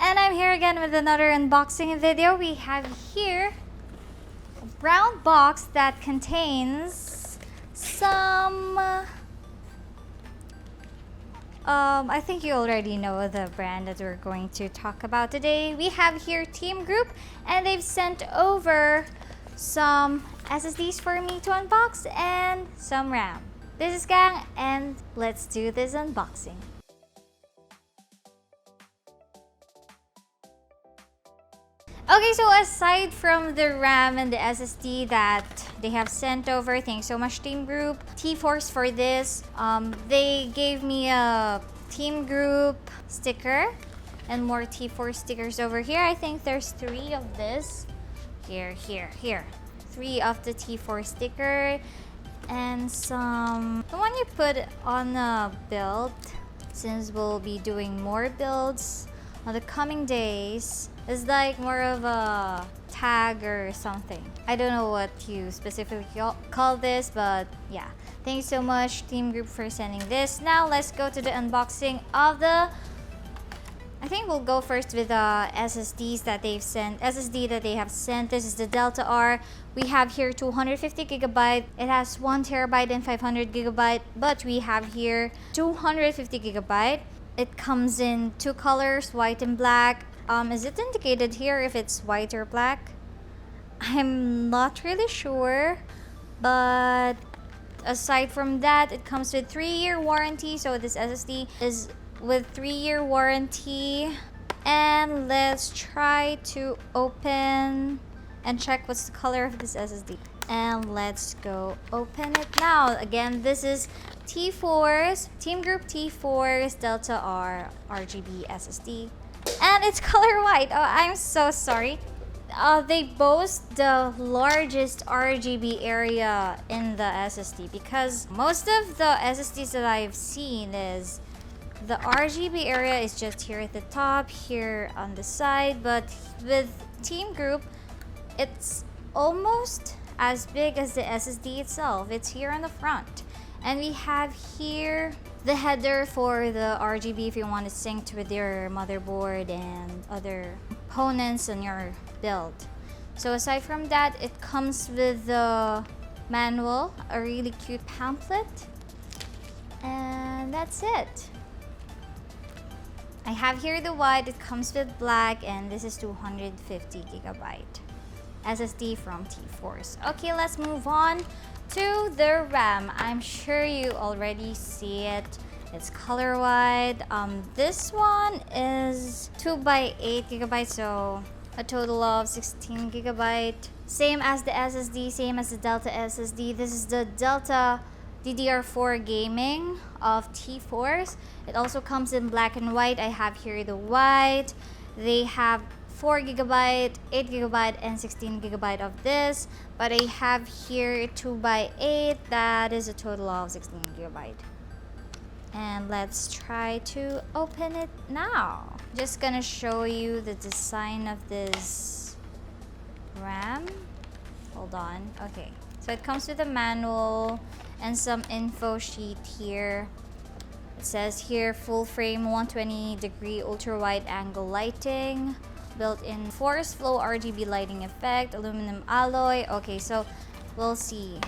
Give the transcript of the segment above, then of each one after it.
And I'm here again with another unboxing video. We have here a brown box that contains some I think you already know the brand that we're going to talk about today. We have here Team Group, and they've sent over some SSDs for me to unbox and some RAM. This is Kang, and let's do this unboxing. Okay, so aside from the RAM and the SSD that they have sent over, thanks so much Team Group, TForce for this. They gave me a Team Group sticker and more TForce stickers over here. I think there's 3 of this. Here. 3 of the TForce sticker and some, the one you put on a build, since we'll be doing more builds on the coming days. It's like more of a tag or something. I don't know what you specifically call this, but yeah. Thanks so much Team Group for sending this. Now let's go to the unboxing of the, I think we'll go first with the SSD that they have sent. This is the Delta R. We have here 250 gigabyte. It has 1 terabyte and 500 gigabyte, but we have here 250 gigabyte. It comes in 2 colors, white and black. Is it indicated here if it's white or black? I'm not really sure, but aside from that, it comes with 3-year warranty. So this SSD is with 3-year warranty. And let's try to open and check what's the color of this SSD. And let's go open it now. Again, this is TForce, Team Group TForce Delta R RGB SSD. And it's color white. Oh, I'm so sorry. They boast the largest RGB area in the SSD, because most of the SSDs that I've seen is the RGB area is just here at the top, here on the side, but with Team Group, it's almost as big as the SSD itself. It's here on the front. And we have here the header for the RGB if you want to sync with your motherboard and other components on your build. So aside from that, it comes with the manual, a really cute pamphlet, and that's it. I have here the white, it comes with black, and this is 250 gigabyte SSD from TForce. Okay, let's move on to the RAM. I'm sure you already see it. It's color white. This one is 2 by 8 gigabytes, so a total of 16 gigabyte. Same as the SSD, same as the Delta SSD. This is the Delta DDR4 Gaming of TForce. It also comes in black and white. I have here the white. They have 4 gigabyte, 8 gigabyte, and 16 gigabyte of this, but I have here 2 by 8. That is a total of 16 gigabyte. And let's try to open it now. Just gonna show you the design of this RAM. Hold on. Okay, so it comes with a manual and some info sheet here. It says here full frame 120-degree ultra wide angle lighting, built-in force flow RGB lighting effect, aluminum alloy. Okay, so we'll see.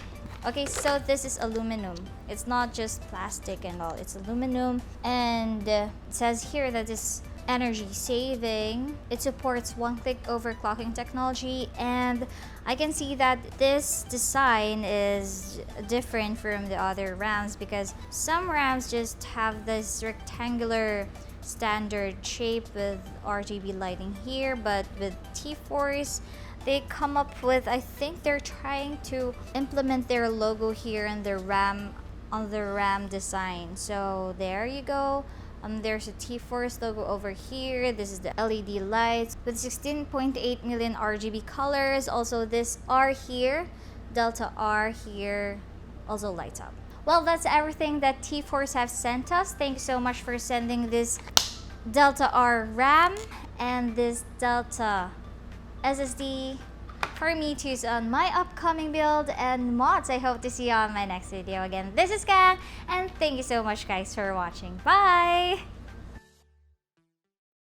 Okay, so this is aluminum. It's not just plastic and all, it's aluminum. And it says here that it's energy saving. It supports one-click overclocking technology, and I can see that this design is different from the other RAMs, because some RAMs just have this rectangular standard shape with RGB lighting here, but with TForce, they come up with, I think they're trying to implement their logo here in the RAM, on the RAM design. So there you go. There's a TForce logo over here. This is the LED lights with 16.8 million RGB colors. Also this R here, Delta R here, also lights up. Well, that's everything that TForce have sent us. Thanks so much for sending this Delta R RAM and this Delta SSD for me to use on my upcoming build and mods. I hope to see you on my next video. Again, this is Kang, and thank you so much guys for watching. Bye!